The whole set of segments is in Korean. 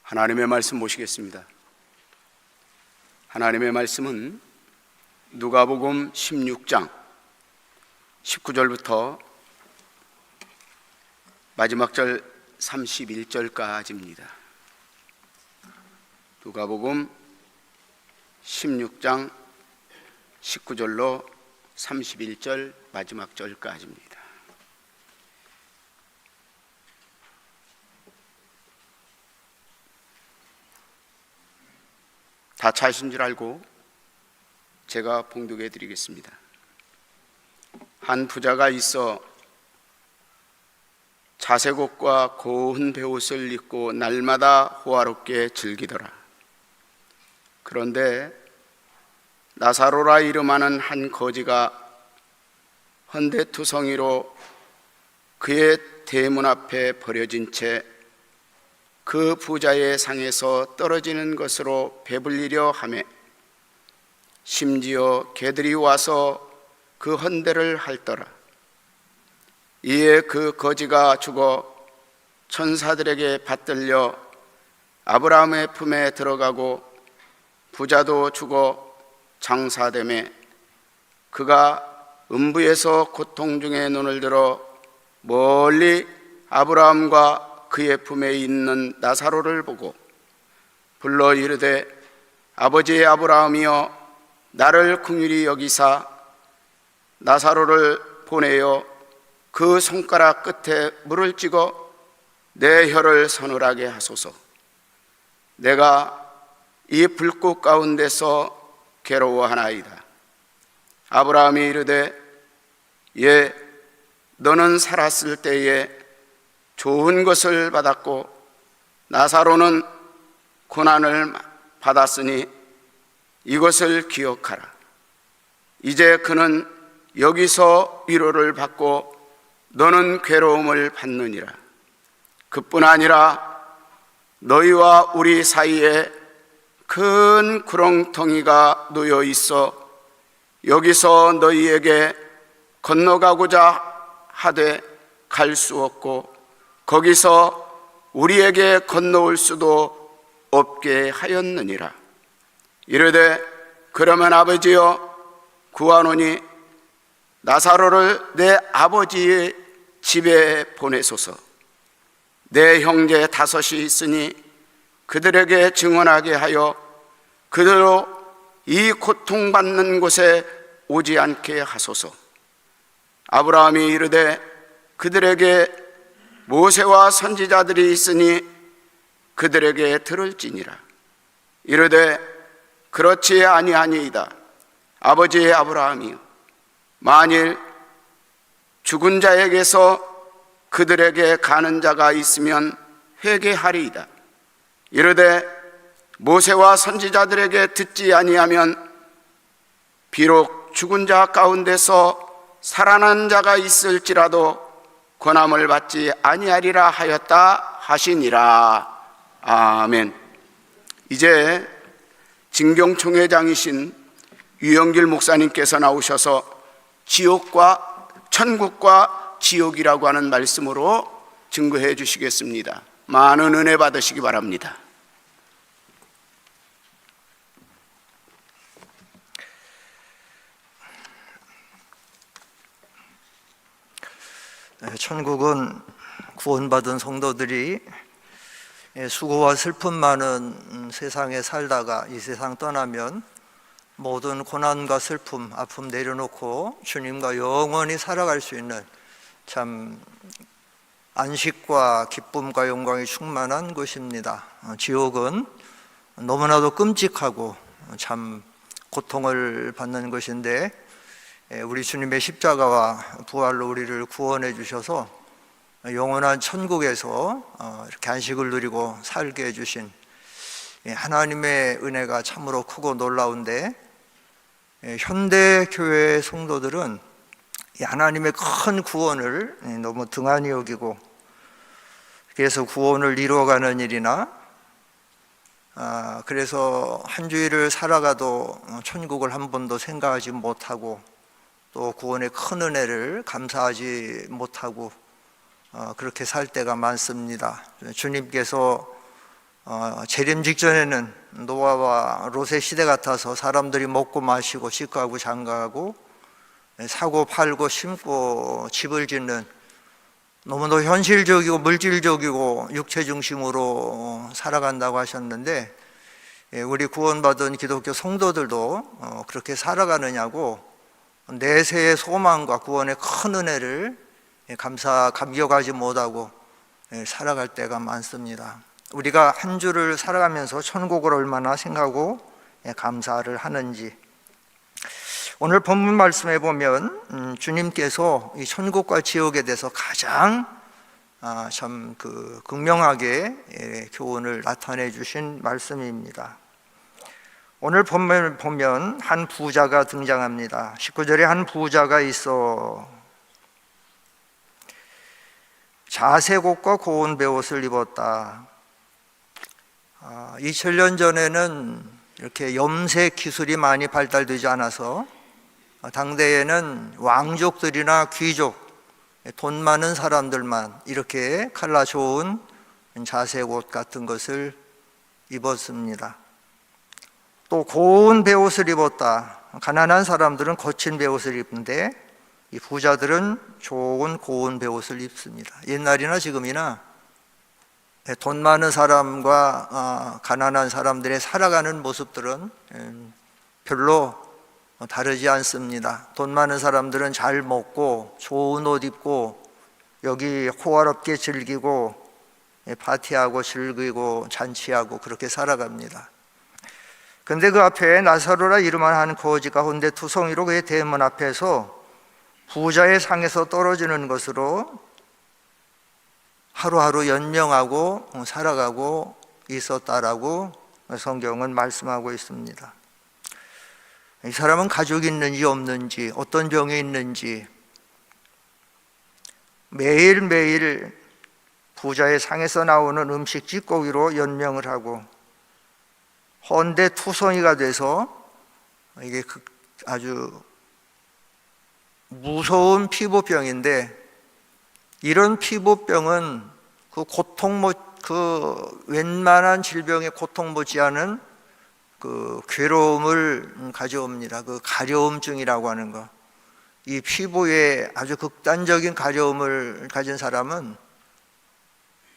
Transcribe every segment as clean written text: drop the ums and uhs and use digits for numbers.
하나님의 말씀 모시겠습니다. 하나님의 말씀은 누가복음 16장 19절부터 마지막 절 31절까지입니다. 누가복음 16장 19절로 31절 마지막 절까지입니다. 다 찾으신 줄 알고 제가 봉독해 드리겠습니다. 한 부자가 있어 자색 옷과 고운 베옷을 입고 날마다 호화롭게 즐기더라. 그런데 나사로라 이름하는 한 거지가 헌데투성이로 그의 대문 앞에 버려진 채 그 부자의 상에서 떨어지는 것으로 배불리려 하며 심지어 개들이 와서 그 헌대를 핥더라. 이에 그 거지가 죽어 천사들에게 받들려 아브라함의 품에 들어가고 부자도 죽어 장사되매 그가 음부에서 고통 중에 눈을 들어 멀리 아브라함과 그의 품에 있는 나사로를 보고 불러 이르되 아버지 아브라함이여 나를 긍휼히 여기사 나사로를 보내어 그 손가락 끝에 물을 찍어 내 혀를 서늘하게 하소서. 내가 이 불꽃 가운데서 괴로워하나이다. 아브라함이 이르되 예, 너는 살았을 때에 좋은 것을 받았고 나사로는 고난을 받았으니 이것을 기억하라. 이제 그는 여기서 위로를 받고 너는 괴로움을 받느니라. 그뿐 아니라 너희와 우리 사이에 큰 구렁텅이가 놓여 있어 여기서 너희에게 건너가고자 하되 갈 수 없고 거기서 우리에게 건너올 수도 없게 하였느니라. 이르되 그러면 아버지여 구하노니 나사로를 내 아버지의 집에 보내소서. 내 형제 5이 있으니 그들에게 증언하게 하여 그대로 이 고통받는 곳에 오지 않게 하소서. 아브라함이 이르되 그들에게 모세와 선지자들이 있으니 그들에게 들을지니라. 이르되 그렇지 아니하니이다. 아버지 아브라함이여 만일 죽은 자에게서 그들에게 가는 자가 있으면 회개하리이다. 이르되 모세와 선지자들에게 듣지 아니하면 비록 죽은 자 가운데서 살아난 자가 있을지라도 권함을 받지 아니하리라 하였다 하시니라. 아멘. 이제 진경총회장이신 유영길 목사님께서 나오셔서 천국과 지옥이라고 하는 말씀으로 증거해 주시겠습니다. 많은 은혜 받으시기 바랍니다. 천국은 구원받은 성도들이 수고와 슬픔 많은 세상에 살다가 이 세상 떠나면 모든 고난과 슬픔, 아픔 내려놓고 주님과 영원히 살아갈 수 있는 참 안식과 기쁨과 영광이 충만한 곳입니다. 지옥은 너무나도 끔찍하고 참 고통을 받는 것인데 우리 주님의 십자가와 부활로 우리를 구원해 주셔서 영원한 천국에서 이렇게 안식을 누리고 살게 해주신 하나님의 은혜가 참으로 크고 놀라운데, 현대 교회 성도들은 하나님의 큰 구원을 너무 등한히 여기고 그래서 구원을 이루어가는 일이나 그래서 한 주일을 살아가도 천국을 한 번도 생각하지 못하고 또 구원의 큰 은혜를 감사하지 못하고 그렇게 살 때가 많습니다. 주님께서 재림 직전에는 노아와 롯의 시대 같아서 사람들이 먹고 마시고 식구하고 장가하고 사고 팔고 심고 집을 짓는 너무도 현실적이고 물질적이고 육체 중심으로 살아간다고 하셨는데, 우리 구원받은 기독교 성도들도 그렇게 살아가느냐고 내세의 소망과 구원의 큰 은혜를 감격하지 못하고 살아갈 때가 많습니다. 우리가 한 주를 살아가면서 천국을 얼마나 생각하고 감사를 하는지, 오늘 본문 말씀에 보면 주님께서 이 천국과 지옥에 대해서 가장 참 극명하게 교훈을 나타내 주신 말씀입니다. 오늘 본문을 보면 한 부자가 등장합니다. 19절에 한 부자가 있어 자색 옷과 고운 베옷을 입었다. 2000년 전에는 이렇게 염색 기술이 많이 발달되지 않아서 당대에는 왕족들이나 귀족, 돈 많은 사람들만 이렇게 컬러 좋은 자색 옷 같은 것을 입었습니다. 또 고운 베옷을 입었다. 가난한 사람들은 거친 베옷을 입는데 이 부자들은 좋은 고운 베옷을 입습니다. 옛날이나 지금이나 돈 많은 사람과 가난한 사람들의 살아가는 모습들은 별로 다르지 않습니다. 돈 많은 사람들은 잘 먹고 좋은 옷 입고 여기 호화롭게 즐기고 파티하고 즐기고 잔치하고 그렇게 살아갑니다. 근데 그 앞에 나사로라 이름만 한 거지 가운데 투성이로 그의 대문 앞에서 부자의 상에서 떨어지는 것으로 하루하루 연명하고 살아가고 있었다라고 성경은 말씀하고 있습니다. 이 사람은 가족이 있는지 없는지, 어떤 병이 있는지 매일매일 부자의 상에서 나오는 음식 찌꺼기로 연명을 하고 헌데 투성이가 돼서 이게 아주 무서운 피부병인데, 이런 피부병은 웬만한 질병의 고통 못지않은 괴로움을 가져옵니다. 가려움증이라고 하는 거. 이 피부에 아주 극단적인 가려움을 가진 사람은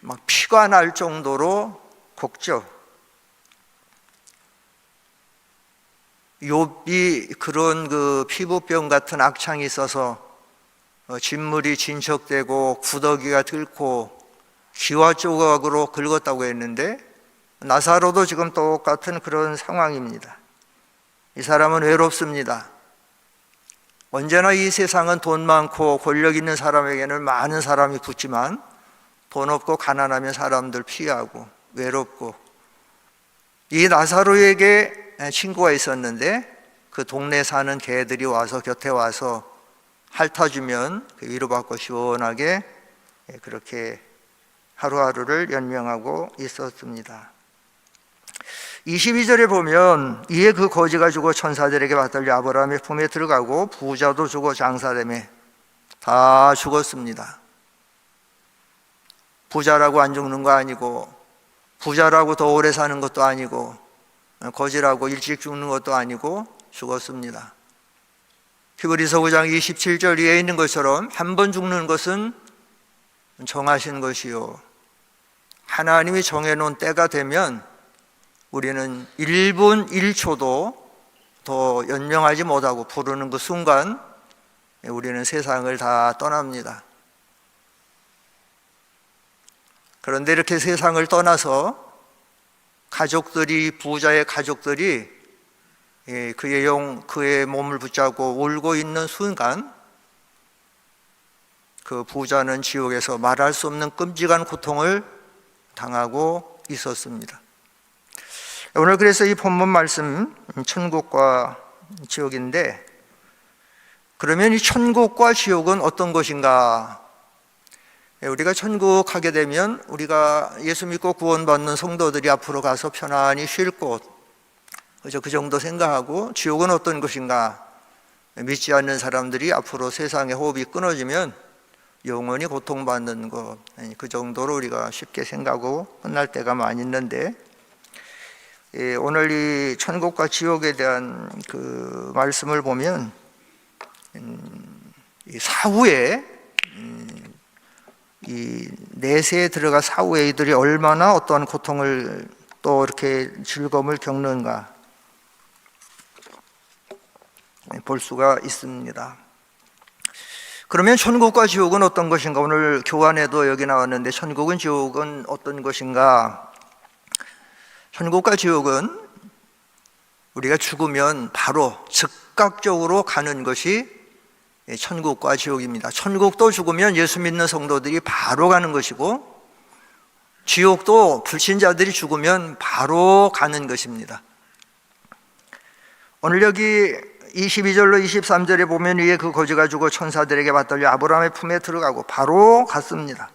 막 피가 날 정도로 곱죠. 욥이 그런 피부병 같은 악창이 있어서 진물이 진척되고 구더기가 들고 기와 조각으로 긁었다고 했는데, 나사로도 지금 똑같은 그런 상황입니다. 이 사람은 외롭습니다. 언제나 이 세상은 돈 많고 권력 있는 사람에게는 많은 사람이 붙지만 돈 없고 가난하면 사람들 피하고 외롭고, 이 나사로에게 친구가 있었는데 그 동네에 사는 개들이 와서 곁에 와서 핥아주면 위로받고 시원하게 그렇게 하루하루를 연명하고 있었습니다. 22절에 보면 이에 그 거지가 죽어 천사들에게 받들려 아브라함의 품에 들어가고 부자도 죽어 장사되매 다 죽었습니다. 부자라고 안 죽는 거 아니고, 부자라고 더 오래 사는 것도 아니고, 거지라고 일찍 죽는 것도 아니고 죽었습니다. 히브리서 9장 27절 위에 있는 것처럼 한 번 죽는 것은 정하신 것이요, 하나님이 정해놓은 때가 되면 우리는 1분 1초도 더 연명하지 못하고 부르는 그 순간 우리는 세상을 다 떠납니다. 그런데 이렇게 세상을 떠나서 부자의 가족들이 그의 몸을 붙잡고 울고 있는 순간 그 부자는 지옥에서 말할 수 없는 끔찍한 고통을 당하고 있었습니다. 오늘 그래서 이 본문 말씀 천국과 지옥인데, 그러면 이 천국과 지옥은 어떤 것인가? 우리가 천국 가게 되면 우리가 예수 믿고 구원받는 성도들이 앞으로 가서 편안히 쉴 곳, 그 정도 생각하고, 지옥은 어떤 것인가? 믿지 않는 사람들이 앞으로 세상의 호흡이 끊어지면 영원히 고통받는 것, 그 정도로 우리가 쉽게 생각하고 끝날 때가 많이 있는데, 오늘 이 천국과 지옥에 대한 그 말씀을 보면 이 사후에 이 내세에 들어가 사후에 이들이 얼마나 어떠한 고통을 또 이렇게 즐거움을 겪는가 볼 수가 있습니다. 그러면 천국과 지옥은 어떤 것인가? 오늘 교환에도 여기 나왔는데 천국은 지옥은 어떤 것인가? 천국과 지옥은 우리가 죽으면 바로 즉각적으로 가는 것이 천국과 지옥입니다. 천국도 죽으면 예수 믿는 성도들이 바로 가는 것이고, 지옥도 불신자들이 죽으면 바로 가는 것입니다. 오늘 여기 22절로 23절에 보면, 위에 그 거지가 죽어 천사들에게 맞들려 아브라함의 품에 들어가고 바로 갔습니다.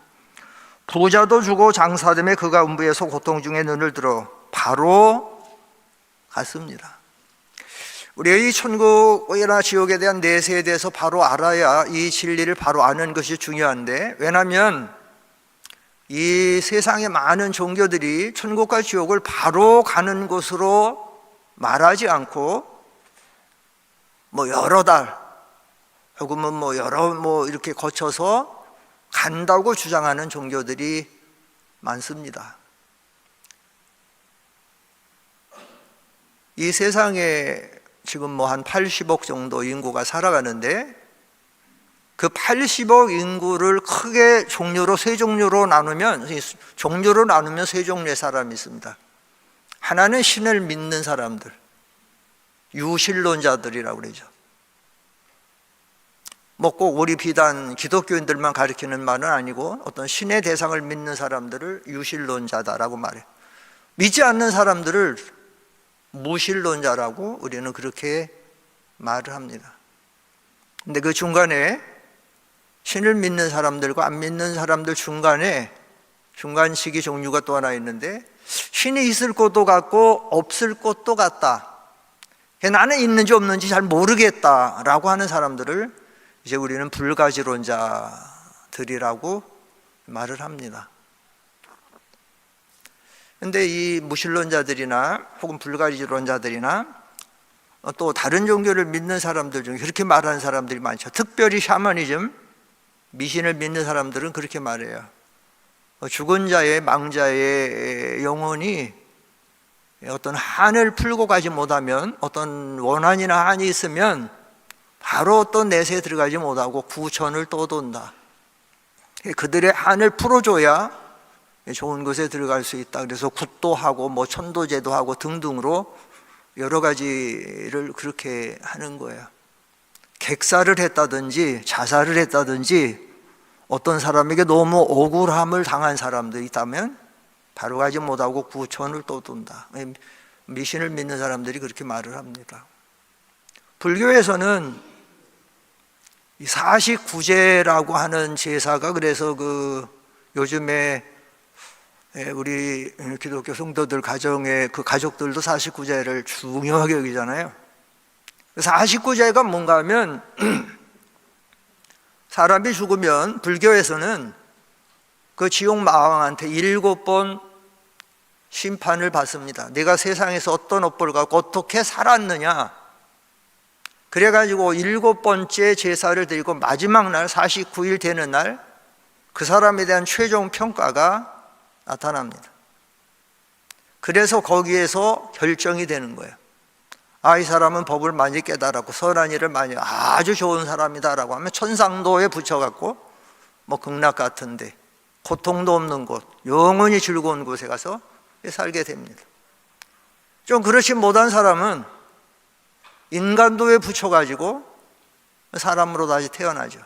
부자도 죽어 장사됨에 그가 음부에서 고통 중에 눈을 들어 바로 갔습니다. 우리가 이 천국이나 지옥에 대한 내세에 대해서 바로 알아야 이 진리를 바로 아는 것이 중요한데, 왜냐하면 이 세상의 많은 종교들이 천국과 지옥을 바로 가는 곳으로 말하지 않고 여러 달 혹은 여러 이렇게 거쳐서 간다고 주장하는 종교들이 많습니다. 이 세상에 지금 한 80억 정도 인구가 살아가는데, 그 80억 인구를 크게 종류로 세 종류로 나누면 세 종류의 사람이 있습니다. 하나는 신을 믿는 사람들, 유신론자들이라고 그러죠. 꼭 우리 비단 기독교인들만 가리키는 말은 아니고, 어떤 신의 대상을 믿는 사람들을 유신론자다라고 말해요. 믿지 않는 사람들을 무신론자라고 우리는 그렇게 말을 합니다. 근데 그 중간에 신을 믿는 사람들과 안 믿는 사람들 중간에 중간식이 종류가 또 하나 있는데, 신이 있을 것도 같고 없을 것도 같다, 나는 있는지 없는지 잘 모르겠다라고 하는 사람들을 이제 우리는 불가지론자들이라고 말을 합니다. 근데 이 무신론자들이나 혹은 불가지론자들이나 또 다른 종교를 믿는 사람들 중에 그렇게 말하는 사람들이 많죠. 특별히 샤머니즘, 미신을 믿는 사람들은 그렇게 말해요. 죽은 자의, 망자의 영혼이 어떤 한을 풀고 가지 못하면, 어떤 원한이나 한이 있으면 바로 어떤 내세에 들어가지 못하고 구천을 떠돈다. 그들의 한을 풀어줘야 좋은 곳에 들어갈 수 있다. 그래서 굿도 하고 천도제도 하고 등등으로 여러 가지를 그렇게 하는 거예요. 객사를 했다든지 자살을 했다든지 어떤 사람에게 너무 억울함을 당한 사람들이 있다면 바로 가지 못하고 구천을 떠돈다. 미신을 믿는 사람들이 그렇게 말을 합니다. 불교에서는 이 49제라고 하는 제사가, 그래서 요즘에 우리 기독교 성도들 가정에 그 가족들도 49제를 중요하게 여기잖아요. 49제가 뭔가 하면 사람이 죽으면 불교에서는 그 지옥 마왕한테 7번 심판을 받습니다. 내가 세상에서 어떤 업보를 갖고 어떻게 살았느냐, 그래가지고 7번째 제사를 드리고 마지막 날 49일 되는 날 그 사람에 대한 최종 평가가 나타납니다. 그래서 거기에서 결정이 되는 거예요. 이 사람은 법을 많이 깨달았고 선한 일을 많이, 아주 좋은 사람이다라고 하면 천상도에 붙여갖고 극락 같은데 고통도 없는 곳, 영원히 즐거운 곳에 가서 살게 됩니다. 좀 그렇지 못한 사람은 인간도에 붙여가지고 사람으로 다시 태어나죠.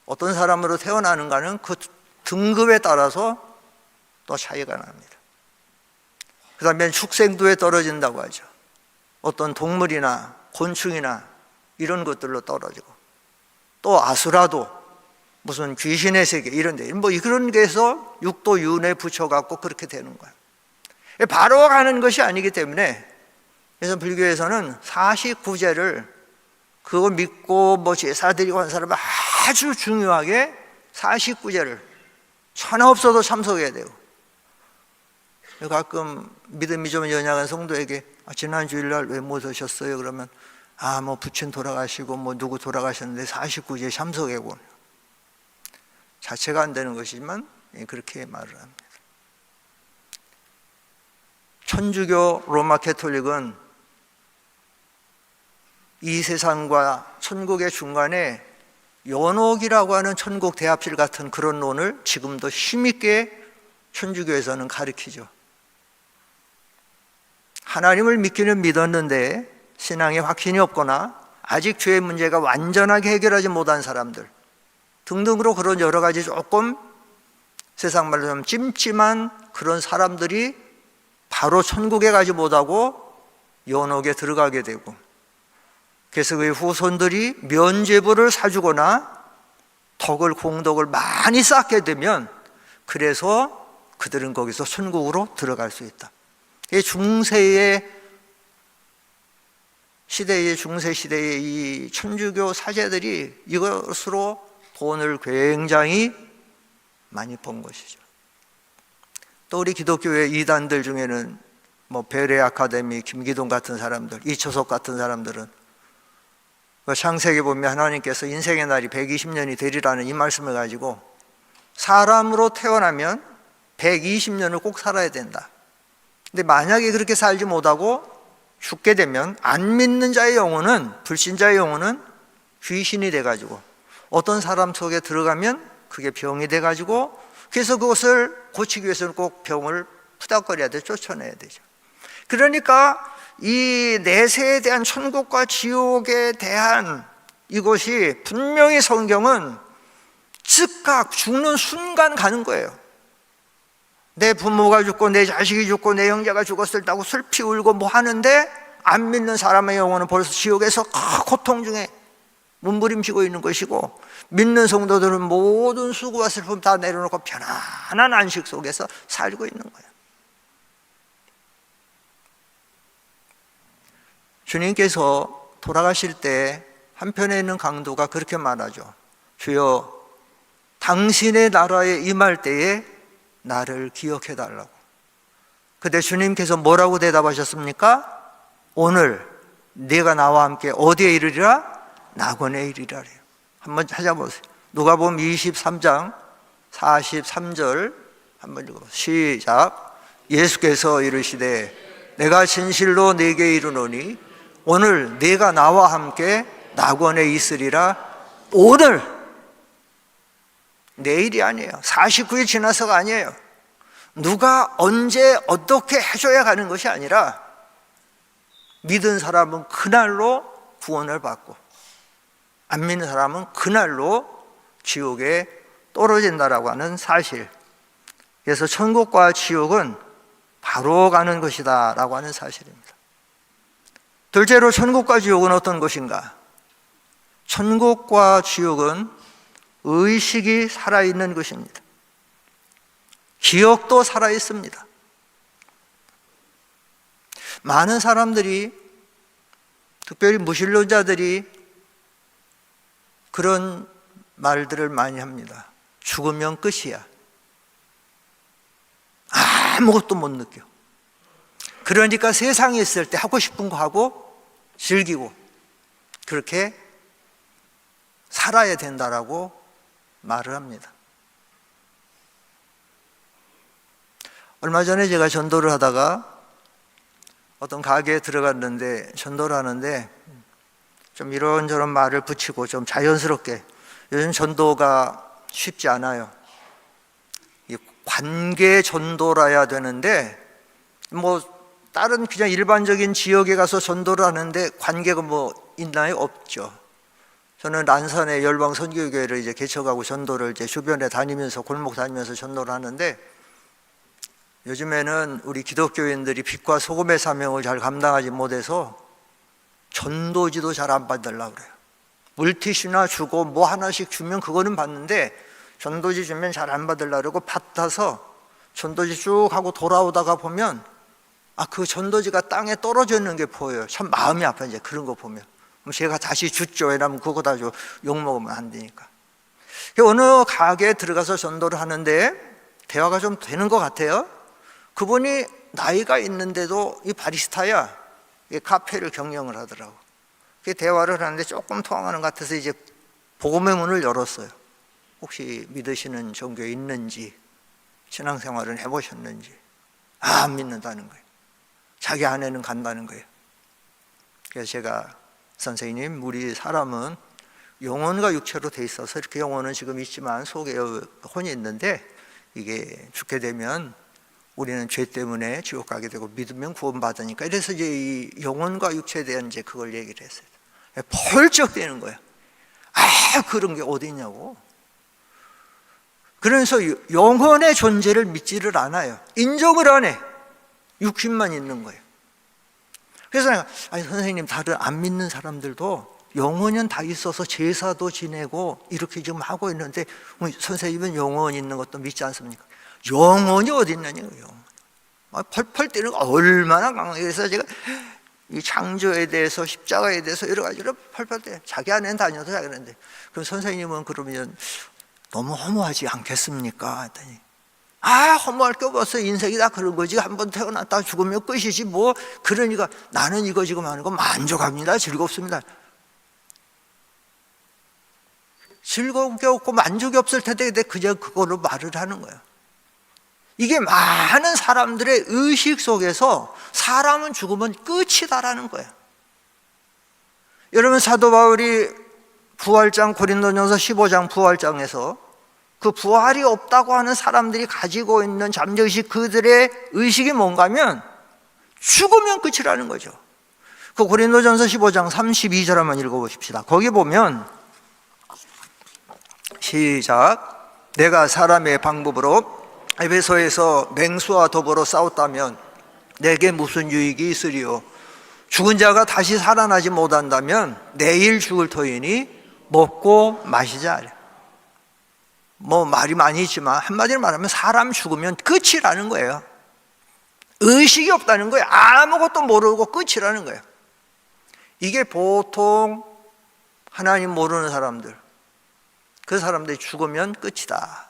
어떤 사람으로 태어나는가는 그 등급에 따라서 또 차이가 납니다. 그 다음에 축생도에 떨어진다고 하죠. 어떤 동물이나 곤충이나 이런 것들로 떨어지고, 또 아수라도, 무슨 귀신의 세계 이런 데, 그런 데서 육도 윤에 붙여갖고 그렇게 되는 거예요. 바로 가는 것이 아니기 때문에, 그래서 불교에서는 49제를 그거 믿고 제사 드리고 한 사람은 아주 중요하게 49제를 천하 없어도 참석해야 되고, 가끔 믿음이 좀 연약한 성도에게 지난 주일날 왜 못 오셨어요? 그러면 뭐 부친 돌아가시고 뭐 누구 돌아가셨는데 49제에 참석하고, 자체가 안 되는 것이지만 그렇게 말을 합니다. 천주교 로마 캐톨릭은 이 세상과 천국의 중간에 연옥이라고 하는 천국 대합실 같은 그런 논을 지금도 힘있게 천주교에서는 가르치죠. 하나님을 믿기는 믿었는데 신앙에 확신이 없거나 아직 죄의 문제가 완전하게 해결하지 못한 사람들 등등으로 그런 여러 가지 조금 세상 말로 좀 찜찜한 그런 사람들이 바로 천국에 가지 못하고 연옥에 들어가게 되고, 그래서 그의 후손들이 면죄부를 사주거나 공덕을 많이 쌓게 되면 그래서 그들은 거기서 천국으로 들어갈 수 있다. 중세 시대의 이 천주교 사제들이 이것으로 돈을 굉장히 많이 번 것이죠. 또 우리 기독교의 이단들 중에는 뭐 베레 아카데미, 김기동 같은 사람들, 이초석 같은 사람들은 창세기 보면 하나님께서 인생의 날이 120년이 되리라는 이 말씀을 가지고 사람으로 태어나면 120년을 꼭 살아야 된다. 근데 만약에 그렇게 살지 못하고 죽게 되면 안 믿는 자의 영혼은, 불신자의 영혼은 귀신이 돼가지고 어떤 사람 속에 들어가면 그게 병이 돼가지고, 그래서 그것을 고치기 위해서는 꼭 병을 푸닥거려야 돼, 쫓아내야 되죠. 그러니까 이 내세에 대한 천국과 지옥에 대한 이것이 분명히 성경은 즉각 죽는 순간 가는 거예요. 내 부모가 죽고 내 자식이 죽고 내 형제가 죽었을 때고 슬피 울고 뭐 하는데, 안 믿는 사람의 영혼은 벌써 지옥에서 고통 중에 몸부림치고 있는 것이고, 믿는 성도들은 모든 수고와 슬픔 다 내려놓고 편안한 안식 속에서 살고 있는 거예요. 주님께서 돌아가실 때 한편에 있는 강도가 그렇게 말하죠. 주여, 당신의 나라에 임할 때에 나를 기억해 달라고. 그때 주님께서 뭐라고 대답하셨습니까? 오늘 네가 나와 함께 어디에 이르리라? 낙원에 이르리라. 한번 찾아보세요. 누가복음 23장 43절 한번 읽어보세요. 시작. 예수께서 이르시되 내가 진실로 네게 이르노니 오늘 네가 나와 함께 낙원에 있으리라. 오늘, 내일이 아니에요. 49일 지나서가 아니에요. 누가 언제 어떻게 해줘야 가는 것이 아니라 믿은 사람은 그날로 구원을 받고 안 믿는 사람은 그날로 지옥에 떨어진다라고 하는 사실. 그래서 천국과 지옥은 바로 가는 것이다 라고 하는 사실입니다. 둘째로 천국과 지옥은 어떤 것인가? 천국과 지옥은 의식이 살아있는 것입니다. 기억도 살아있습니다. 많은 사람들이, 특별히 무신론자들이 그런 말들을 많이 합니다. 죽으면 끝이야. 아무것도 못 느껴. 그러니까 세상에 있을 때 하고 싶은 거 하고 즐기고 그렇게 살아야 된다라고 말을 합니다. 얼마 전에 제가 전도를 하다가 어떤 가게에 들어갔는데, 전도를 하는데 좀 이런저런 말을 붙이고 좀 자연스럽게, 요즘 전도가 쉽지 않아요. 관계 전도라야 되는데 뭐 다른 그냥 일반적인 지역에 가서 전도를 하는데 관계가 뭐 있나요? 없죠. 저는 란산의 열방 선교교회를 이제 개척하고 전도를 이제 주변에 다니면서, 골목 다니면서 전도를 하는데, 요즘에는 우리 기독교인들이 빛과 소금의 사명을 잘 감당하지 못해서 전도지도 잘 안 받으려고 그래요. 물티슈나 주고 뭐 하나씩 주면 그거는 받는데 전도지 주면 잘 안 받으려고 그러고, 받아서 전도지 쭉 하고 돌아오다가 보면 그 전도지가 땅에 떨어져 있는 게 보여요. 참 마음이 아파요. 이제 그런 거 보면 제가 다시 줬죠. 왜냐면 그거 다 욕먹으면 안 되니까. 어느 가게에 들어가서 전도를 하는데 대화가 좀 되는 것 같아요. 그분이 나이가 있는데도 이 바리스타야, 이 카페를 경영을 하더라고. 대화를 하는데 조금 통하는 것 같아서 이제 복음의 문을 열었어요. 혹시 믿으시는 종교에 있는지, 신앙생활은 해보셨는지. 안 믿는다는 거예요. 자기 아내는 간다는 거예요. 그래서 제가, 선생님, 우리 사람은 영혼과 육체로 돼 있어서 이렇게 영혼은 지금 있지만 속에 혼이 있는데 이게 죽게 되면 우리는 죄 때문에 지옥 가게 되고 믿으면 구원받으니까, 이래서 이제 이 영혼과 육체에 대한 이제 그걸 얘기를 했어요. 펄쩍 뛰는 거예요. 아, 그런 게 어디 있냐고. 그래서 영혼의 존재를 믿지를 않아요. 인정을 안 해. 육신만 있는 거예요. 그래서 내가, 아니 선생님, 다른 안 믿는 사람들도 영혼은 다 있어서 제사도 지내고 이렇게 지금 하고 있는데 선생님은 영혼 있는 것도 믿지 않습니까? 영혼이 어디 있느냐고요. 영혼. 펄펄 뛰는 거 얼마나 강하게. 그래서 제가 이 창조에 대해서, 십자가에 대해서 여러 가지로 펄펄 뛰어요. 자기 안에는 다녀도 자기는데, 그럼 선생님은 그러면 너무 허무하지 않겠습니까? 했더니, 아, 허무할 게 없어. 인생이 다 그런 거지. 한번 태어났다 죽으면 끝이지 뭐. 그러니까 나는 이거 지금 하는 거 만족합니다. 즐겁습니다. 즐거운 게 없고 만족이 없을 텐데 그냥 그걸로 말을 하는 거예요. 이게 많은 사람들의 의식 속에서 사람은 죽으면 끝이다라는 거예요. 여러분, 사도 바울이 부활장, 고린도전서 15장 부활장에서 그 부활이 없다고 하는 사람들이 가지고 있는 잠재의식, 그들의 의식이 뭔가 하면 죽으면 끝이라는 거죠. 그 고린도전서 15장 32절 한번 읽어보십시다. 거기 보면, 시작. 내가 사람의 방법으로 에베소에서 맹수와 더불어 싸웠다면 내게 무슨 유익이 있으리요? 죽은 자가 다시 살아나지 못한다면 내일 죽을 터이니 먹고 마시자. 뭐 말이 많이 있지만 한마디로 말하면 사람 죽으면 끝이라는 거예요. 의식이 없다는 거예요. 아무것도 모르고 끝이라는 거예요. 이게 보통 하나님 모르는 사람들, 그 사람들이 죽으면 끝이다.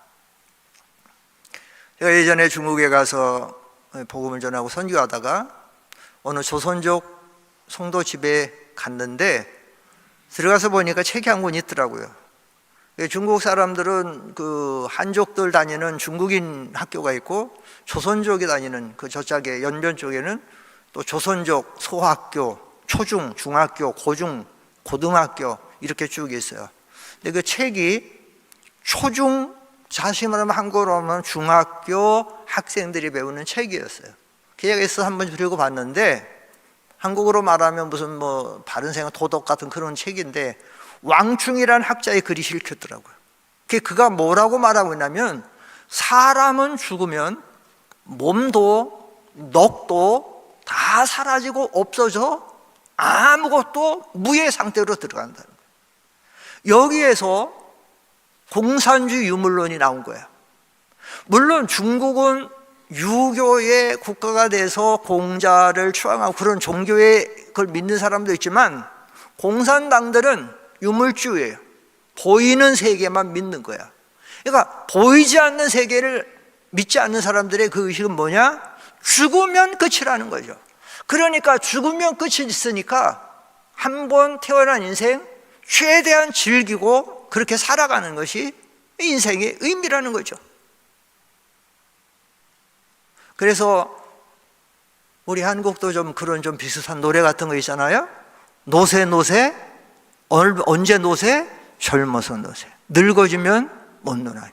제가 예전에 중국에 가서 복음을 전하고 선교하다가 어느 조선족 성도 집에 갔는데 들어가서 보니까 책이 한 권 있더라고요. 중국 사람들은 그 한족들 다니는 중국인 학교가 있고, 조선족이 다니는 그 저쪽에 연변 쪽에는 또 조선족 소학교, 초중, 중학교, 고중, 고등학교 이렇게 쭉 있어요. 근데 그 책이 초중, 다시 말하면 한국어로 하면 중학교 학생들이 배우는 책이었어요. 그래서 한번 읽어봤는데, 한국어로 말하면 무슨 뭐 바른 생각, 도덕 같은 그런 책인데 왕충이라는 학자의 글이 읽혔더라고요. 그가 뭐라고 말하고 있냐면, 사람은 죽으면 몸도 넋도 다 사라지고 없어져 아무것도 무의 상태로 들어간다는 거예요. 여기에서 공산주의 유물론이 나온 거야. 물론 중국은 유교의 국가가 돼서 공자를 추앙하고 그런 종교에 그걸 믿는 사람도 있지만, 공산당들은 유물주의예요. 보이는 세계만 믿는 거야. 그러니까 보이지 않는 세계를 믿지 않는 사람들의 그 의식은 뭐냐? 죽으면 끝이라는 거죠. 그러니까 죽으면 끝이 있으니까 한 번 태어난 인생 최대한 즐기고 그렇게 살아가는 것이 인생의 의미라는 거죠. 그래서 우리 한국도 좀 그런 좀 비슷한 노래 같은 거 있잖아요. 노세 노세, 언제 노세? 젊어서 노세. 늙어지면 못 노나.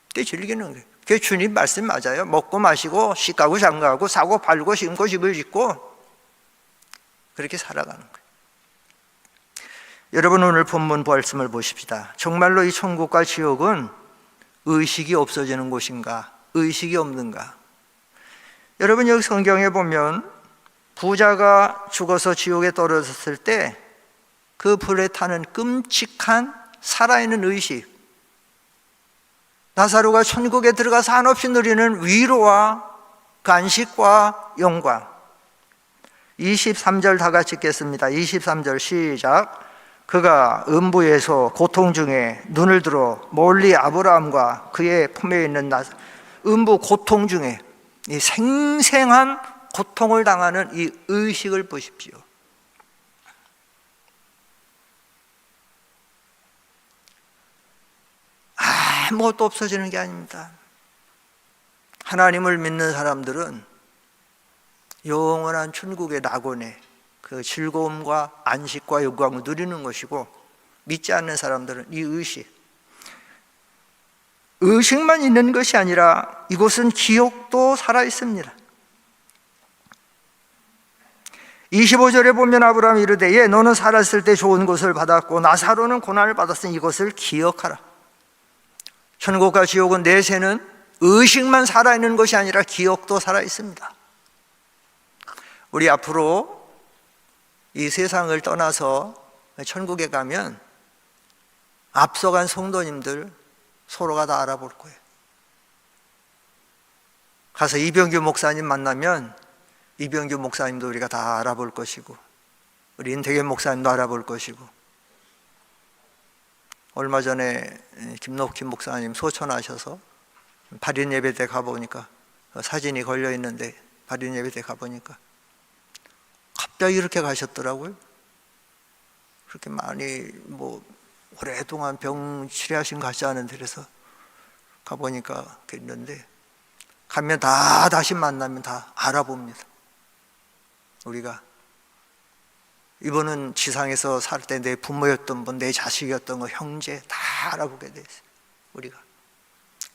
그게 즐기는 거예요. 그게 주님 말씀 맞아요. 먹고 마시고 시 가고 장가하고 사고 팔고 심고 집을 짓고 그렇게 살아가는 거예요. 여러분, 오늘 본문 말씀을 보십시다. 정말로 이 천국과 지옥은 의식이 없어지는 곳인가? 의식이 없는가? 여러분, 여기 성경에 보면 부자가 죽어서 지옥에 떨어졌을 때 그 불에 타는 끔찍한 살아있는 의식, 나사로가 천국에 들어가서 한없이 누리는 위로와 간식과 영광. 23절 다 같이 읽겠습니다. 23절 시작. 그가 음부에서 고통 중에 눈을 들어 멀리 아브라함과 그의 품에 있는 음부 고통 중에 이 생생한 고통을 당하는 이 의식을 보십시오. 아무것도 없어지는 게 아닙니다. 하나님을 믿는 사람들은 영원한 천국의 낙원에 그 즐거움과 안식과 영광을 누리는 것이고, 믿지 않는 사람들은 이 의식만 있는 것이 아니라 이곳은 기억도 살아 있습니다. 25절에 보면 아브라함이 이르되 예, 너는 살았을 때 좋은 것을 받았고 나사로는 고난을 받았으니 이것을 기억하라. 천국과 지옥은 내세는 의식만 살아있는 것이 아니라 기억도 살아있습니다. 우리 앞으로 이 세상을 떠나서 천국에 가면 앞서간 성도님들 서로가 다 알아볼 거예요. 가서 이병규 목사님 만나면 이병규 목사님도 우리가 다 알아볼 것이고, 우리 인태겸 목사님도 알아볼 것이고, 얼마 전에 김록희 목사님 소천하셔서 발인 예배 때 가보니까 사진이 걸려 있는데, 발인 예배 때 가보니까 갑자기 이렇게 가셨더라고요. 그렇게 많이 오랫동안 병 치료하신 것 같지 않은데, 그래서 가보니까 그랬는데, 가면 다시 만나면 다 알아봅니다. 우리가 이분은 지상에서 살 때 내 부모였던 분, 내 자식이었던 거, 형제 다 알아보게 돼 있어요. 우리가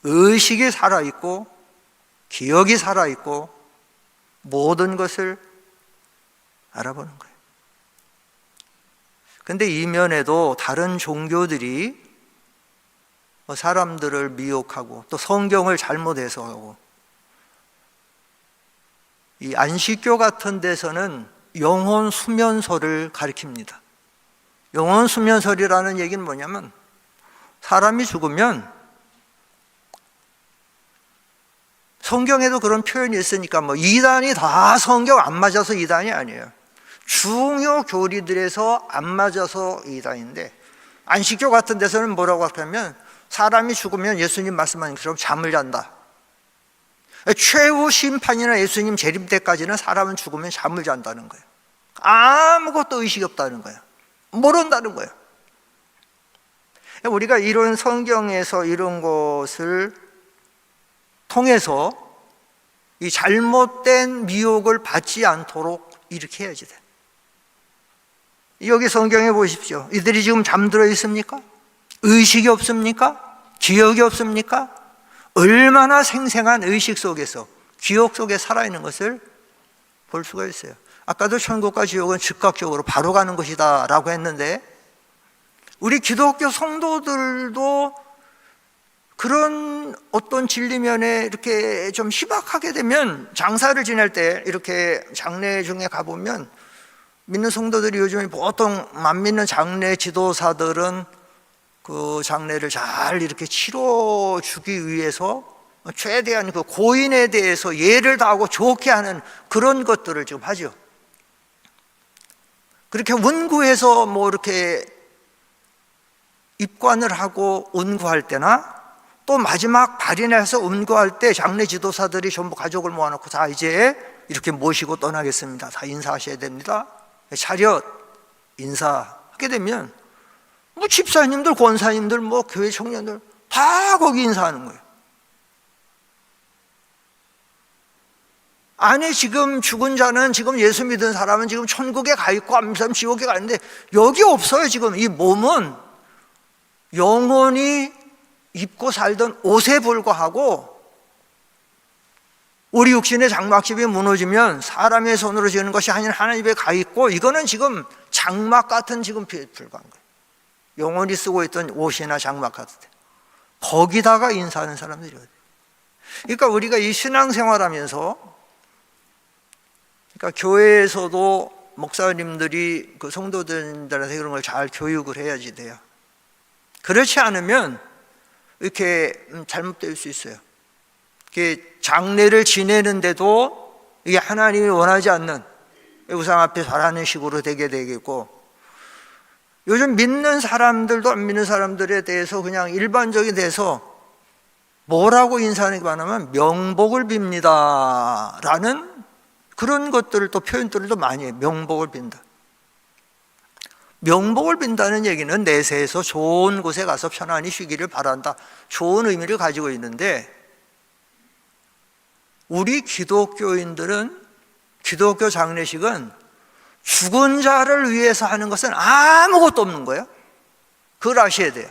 의식이 살아있고 기억이 살아있고 모든 것을 알아보는 거예요. 근데 이면에도 다른 종교들이 사람들을 미혹하고 또 성경을 잘못 해석하고, 이 안식교 같은 데서는 영혼 수면설을 가리킵니다. 영혼 수면설이라는 얘기는 뭐냐면, 사람이 죽으면, 성경에도 그런 표현이 있으니까 이단이 다 성경 안 맞아서 이단이 아니에요. 중요 교리들에서 안 맞아서 이단인데, 안식교 같은 데서는 뭐라고 하냐면, 사람이 죽으면 예수님 말씀하신 것처럼 잠을 잔다. 최후 심판이나 예수님 재림 때까지는 사람은 죽으면 잠을 잔다는 거예요. 아무것도 의식이 없다는 거예요. 모른다는 거예요. 우리가 이런 성경에서 이런 것을 통해서 이 잘못된 미혹을 받지 않도록 이렇게 해야지 돼. 여기 성경에 보십시오. 이들이 지금 잠들어 있습니까? 의식이 없습니까? 기억이 없습니까? 얼마나 생생한 의식 속에서, 기억 속에 살아있는 것을 볼 수가 있어요. 아까도 천국과 지옥은 즉각적으로 바로 가는 것이다 라고 했는데, 우리 기독교 성도들도 그런 어떤 진리면에 이렇게 좀 희박하게 되면, 장사를 지낼 때 이렇게 장례 중에 가보면 믿는 성도들이 요즘에 보통 안 믿는 장례 지도사들은 그 장례를 잘 이렇게 치러주기 위해서 최대한 그 고인에 대해서 예를 다하고 좋게 하는 그런 것들을 지금 하죠. 그렇게 운구해서 이렇게 입관을 하고 운구할 때나, 또 마지막 발인해서 운구할 때 장례 지도사들이 전부 가족을 모아놓고 자 이제 이렇게 모시고 떠나겠습니다. 다 인사하셔야 됩니다. 차렷 인사하게 되면 집사님들, 권사님들, 교회 청년들 다 거기 인사하는 거예요. 아니 지금 죽은 자는, 지금 예수 믿은 사람은 지금 천국에 가 있고 안 믿는 사람 지옥에 가 있는데 여기 없어요. 지금 이 몸은 영원히 입고 살던 옷에 불과하고, 우리 육신의 장막집이 무너지면 사람의 손으로 지은 것이 아닌 하나님에 가 있고, 이거는 지금 장막 같은 지금 불과한 거예요. 영원히 쓰고 있던 옷이나 장막 같은 데, 거기다가 인사하는 사람들이거든요. 그러니까 우리가 이 신앙생활하면서, 그러니까 교회에서도 목사님들이 그 성도들한테 그런 걸 잘 교육을 해야지 돼요. 그렇지 않으면 이렇게 잘못될 수 있어요. 이렇게 장례를 지내는데도 이게 하나님이 원하지 않는 우상 앞에 바라는 식으로 되게 되겠고, 요즘 믿는 사람들도 안 믿는 사람들에 대해서 그냥 일반적인 데서 뭐라고 인사하는가 하면 명복을 빕니다 라는 그런 것들을 또 표현들을 또 많이 해요. 명복을 빈다. 명복을 빈다는 얘기는 내세에서 좋은 곳에 가서 편안히 쉬기를 바란다, 좋은 의미를 가지고 있는데, 우리 기독교인들은, 기독교 장례식은 죽은 자를 위해서 하는 것은 아무것도 없는 거예요. 그걸 아셔야 돼요.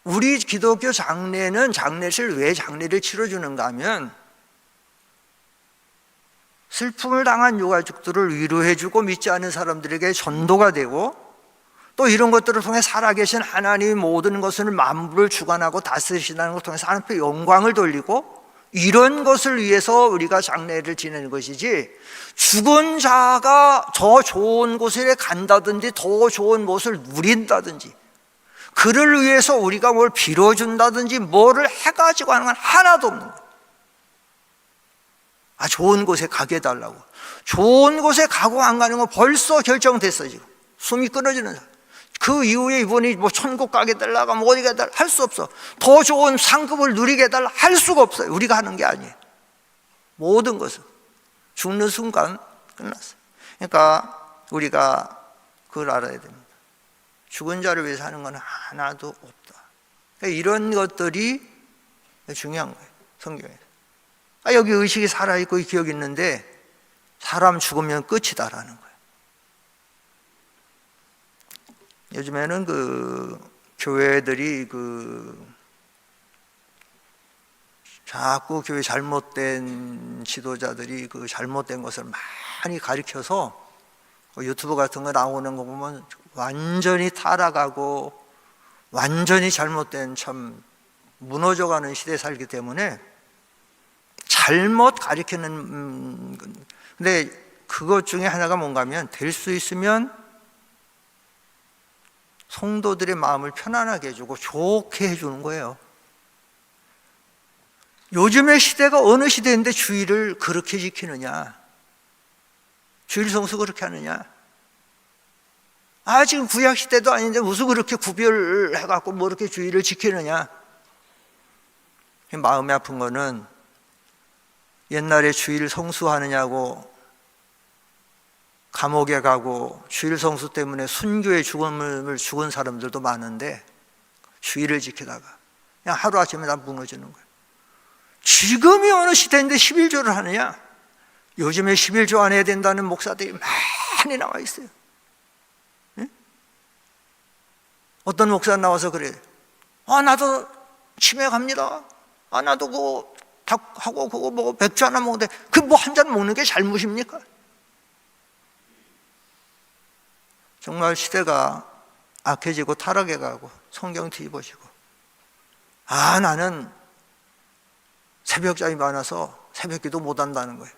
우리 기독교 장례는, 장례를 왜 장례를 치러주는가 하면 슬픔을 당한 유가족들을 위로해주고 믿지 않은 사람들에게 전도가 되고, 또 이런 것들을 통해 살아계신 하나님이 모든 것을 만물을 주관하고 다스리시다는 것을 통해서 하나님께 영광을 돌리고, 이런 것을 위해서 우리가 장례를 지내는 것이지, 죽은 자가 더 좋은 곳에 간다든지 더 좋은 곳을 누린다든지 그를 위해서 우리가 뭘 빌어준다든지 뭐를 해가지고 하는 건 하나도 없는 거예요. 좋은 곳에 가게 해달라고. 좋은 곳에 가고 안 가는 거 벌써 결정됐어. 지금 숨이 끊어지는 사람. 그 이후에 이분이 뭐 천국 가게 해달라고 뭐 어디 가게 해달라 할 수 없어. 더 좋은 상급을 누리게 해달라 할 수가 없어요. 우리가 하는 게 아니에요. 모든 것은 죽는 순간 끝났어요. 그러니까 우리가 그걸 알아야 됩니다. 죽은 자를 위해서 하는 건 하나도 없다. 그러니까 이런 것들이 중요한 거예요. 성경에서. 여기 의식이 살아있고 기억이 있는데 사람 죽으면 끝이다라는 거예요. 요즘에는 교회들이 자꾸 교회 잘못된 지도자들이 잘못된 것을 많이 가르쳐서 유튜브 같은 거 나오는 거 보면 완전히 타락하고 완전히 잘못된, 참 무너져가는 시대에 살기 때문에 잘못 가르치는, 근데 그것 중에 하나가 뭔가 하면 될 수 있으면 성도들의 마음을 편안하게 해주고 좋게 해주는 거예요. 요즘의 시대가 어느 시대인데 주일을 그렇게 지키느냐, 주일 성수 그렇게 하느냐. 지금 구약 시대도 아닌데 무슨 그렇게 구별해갖고 뭐 이렇게 주일을 지키느냐. 마음이 아픈 거는 옛날에 주일 성수하느냐고 감옥에 가고 주일 성수 때문에 순교의 죽음을 죽은 사람들도 많은데 주일을 지키다가 그냥 하루아침에 다 무너지는 거예요. 지금이 어느 시대인데 11조를 하느냐. 요즘에 11조 안 해야 된다는 목사들이 많이 나와 있어요. 응? 어떤 목사 나와서 그래요. 나도 치매 갑니다. 나도 그거 닭하고 그거 뭐 맥주 하나 먹는데 그 뭐 한 잔 먹는 게 잘못입니까? 정말 시대가 악해지고 타락해 가고 성경 뒤집어지고, 나는 새벽잠이 많아서 새벽기도 못 한다는 거예요.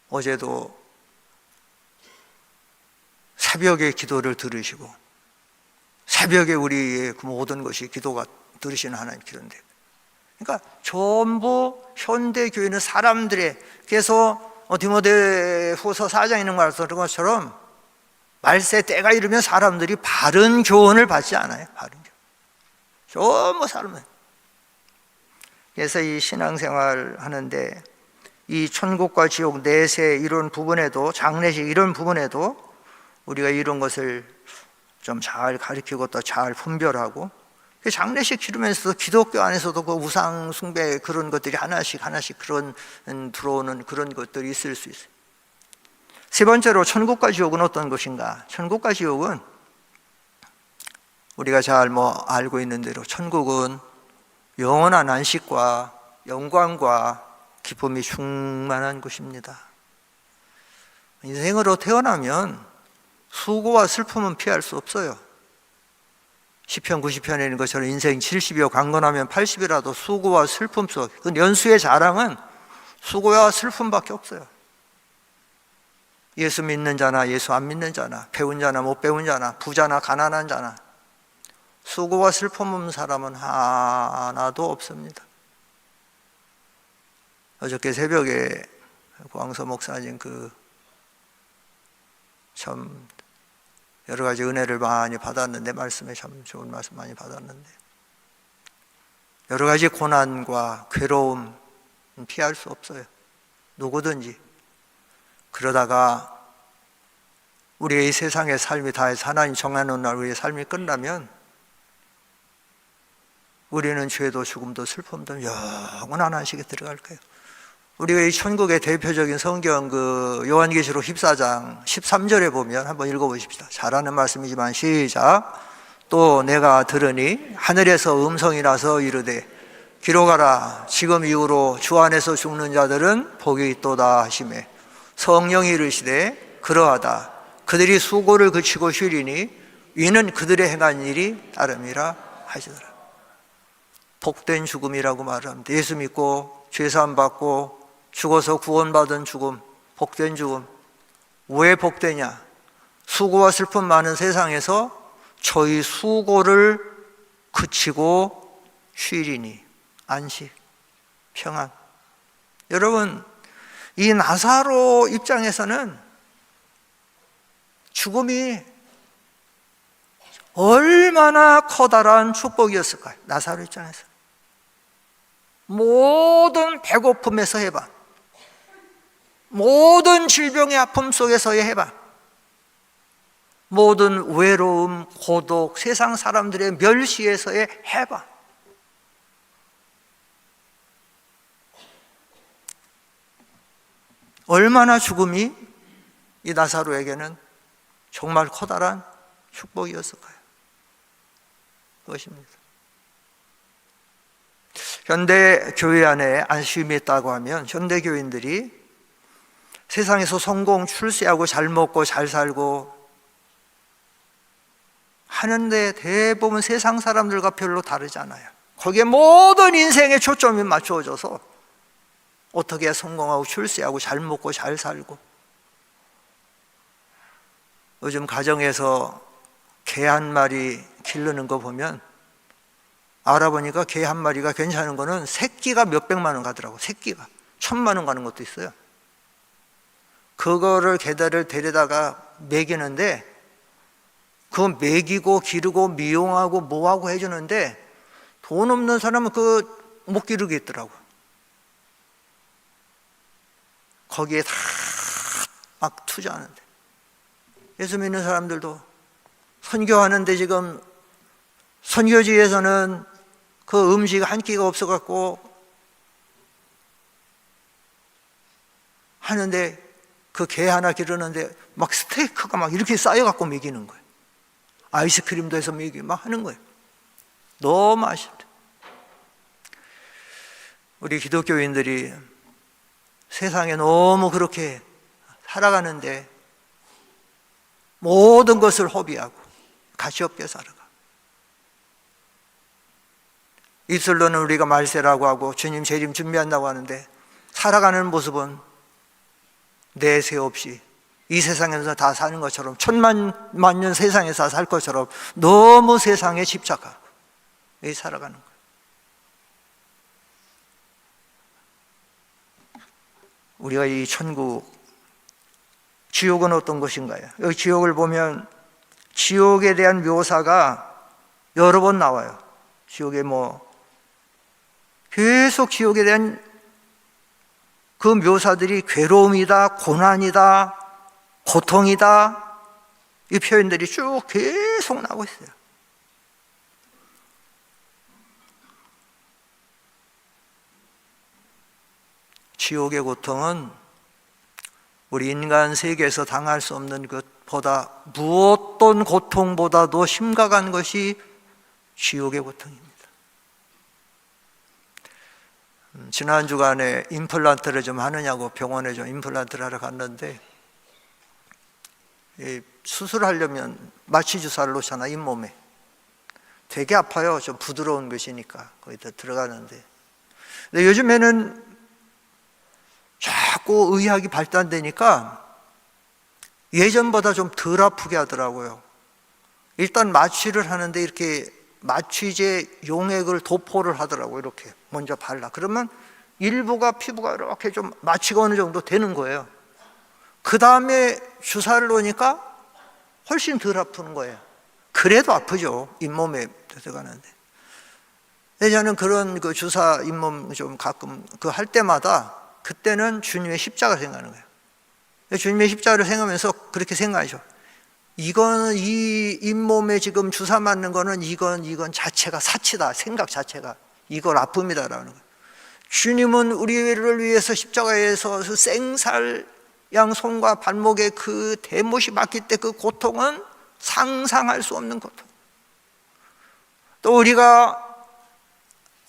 어제도 새벽에 기도를 들으시고 새벽에 우리의 그 모든 것이 기도가 들으시는 하나님 기도인데, 그러니까 전부 현대교회는 사람들의, 그래서 디모데후서 4장에 있는 것처럼 말세 때가 이르면 사람들이 바른 교훈을 받지 않아요. 바른 교훈. 전부 사람은. 그래서 이 신앙생활 하는데 이 천국과 지옥, 내세 이런 부분에도, 장례식 이런 부분에도 우리가 이런 것을 좀 잘 가르치고 또 잘 분별하고, 장례식 치르면서 기독교 안에서도 그 우상 숭배 그런 것들이 하나씩 그런 들어오는 그런 것들이 있을 수 있어요. 세 번째로 천국과 지옥은 어떤 것인가? 천국과 지옥은 우리가 잘 알고 있는 대로 천국은 영원한 안식과 영광과 기쁨이 충만한 곳입니다. 인생으로 태어나면 수고와 슬픔은 피할 수 없어요. 시편 90편에 있는 것처럼 인생 70이요 강건하면 80이라도 수고와 슬픔 속, 그 연수의 자랑은 수고와 슬픔밖에 없어요. 예수 믿는 자나 예수 안 믿는 자나, 배운 자나 못 배운 자나, 부자나 가난한 자나, 수고와 슬픔 없는 사람은 하나도 없습니다. 어저께 새벽에 광서 목사님 참 여러 가지 은혜를 많이 받았는데, 말씀에 참 좋은 말씀 많이 받았는데, 여러 가지 고난과 괴로움 피할 수 없어요. 누구든지. 그러다가 우리의 이 세상의 삶이 다해서 하나님 정하는 날 우리의 삶이 끝나면 우리는 죄도 죽음도 슬픔도 영원한 안식에 들어갈 거예요. 우리가 이 천국의 대표적인 성경 요한계시록 14장 13절에 보면 한번 읽어보십시다. 잘하는 말씀이지만 시작. 또 내가 들으니 하늘에서 음성이 나서 이르되 기록하라. 지금 이후로 주 안에서 죽는 자들은 복이 있도다 하시매 성령이 이르시되 그러하다. 그들이 수고를 그치고 쉬리니 이는 그들의 행한 일이 따름이라 하시더라. 복된 죽음이라고 말합니다. 예수 믿고 죄사함 받고 죽어서 구원받은 죽음, 복된 죽음. 왜 복되냐? 수고와 슬픔 많은 세상에서 저희 수고를 그치고 쉬리니 안식, 평안. 여러분, 이 나사로 입장에서는 죽음이 얼마나 커다란 축복이었을까요? 나사로 입장에서 모든 배고픔에서 해방, 모든 질병의 아픔 속에서의 해방, 모든 외로움, 고독, 세상 사람들의 멸시에서의 해방. 얼마나 죽음이 이 나사로에게는 정말 커다란 축복이었을까요? 그것입니다. 현대 교회 안에 안심이 있다고 하면 현대 교인들이 세상에서 성공, 출세하고 잘 먹고 잘 살고 하는데 대부분 세상 사람들과 별로 다르지 않아요. 거기에 모든 인생의 초점이 맞추어져서 어떻게 성공하고 출세하고 잘 먹고 잘 살고. 요즘 가정에서 개 한 마리 기르는 거 보면 알아보니까 개 한 마리가 괜찮은 거는 새끼가 몇백만 원 가더라고. 새끼가 1,000만 원 가는 것도 있어요. 그거를 개들을 데려다가 먹이는데 그거 먹이고 기르고 미용하고 뭐하고 해주는데 돈 없는 사람은 그거 못 기르겠더라고. 거기에 다 막 투자하는데. 예수 믿는 사람들도 선교하는데 지금 선교지에서는 그 음식 한 끼가 없어갖고 하는데 그 개 하나 기르는데 막 스테이크가 막 이렇게 쌓여갖고 먹이는 거예요. 아이스크림도 해서 먹이고 막 하는 거예요. 너무 아쉽다. 우리 기독교인들이 세상에 너무 그렇게 살아가는데 모든 것을 허비하고 가치없게 살아가. 입술로는 우리가 말세라고 하고 주님 재림 준비한다고 하는데 살아가는 모습은 내세 없이 이 세상에서 다 사는 것처럼 천만 세상에서 살 것처럼 너무 세상에 집착하고 살아가는 거예요. 우리가 이 천국, 지옥은 어떤 것인가요? 여기 지옥을 보면 지옥에 대한 묘사가 여러 번 나와요. 지옥에 계속 지옥에 대한 그 묘사들이 괴로움이다, 고난이다, 고통이다, 이 표현들이 쭉 계속 나오고 있어요. 지옥의 고통은 우리 인간 세계에서 당할 수 없는 것보다 무엇던 고통보다도 심각한 것이 지옥의 고통입니다. 지난 주간에 임플란트를 좀 하느냐고 병원에 좀 임플란트를 하러 갔는데 수술하려면 마취 주사를 놓잖아, 잇몸에. 되게 아파요. 좀 부드러운 것이니까 거기다 들어가는데. 근데 요즘에는 자꾸 의학이 발달되니까 예전보다 좀 덜 아프게 하더라고요. 일단 마취를 하는데 이렇게 마취제 용액을 도포를 하더라고요. 이렇게 먼저 발라. 그러면 일부가 피부가 이렇게 좀 마취가 어느 정도 되는 거예요. 그 다음에 주사를 놓으니까 훨씬 덜 아픈 거예요. 그래도 아프죠. 잇몸에 들어가는데. 저는 그런 그 주사 잇몸 좀 가끔 그 할 때마다 그때는 주님의 십자가 생각하는 거예요. 주님의 십자가를 생각하면서 그렇게 생각하죠. 이거는 이 잇몸에 지금 주사 맞는 거는 이건 자체가 사치다. 생각 자체가 이걸 아픔이다라는 거예요. 주님은 우리를 위해서 십자가에서 그 생살 양손과 발목에 그 대못이 박힐 때 그 고통은 상상할 수 없는 고통. 또 우리가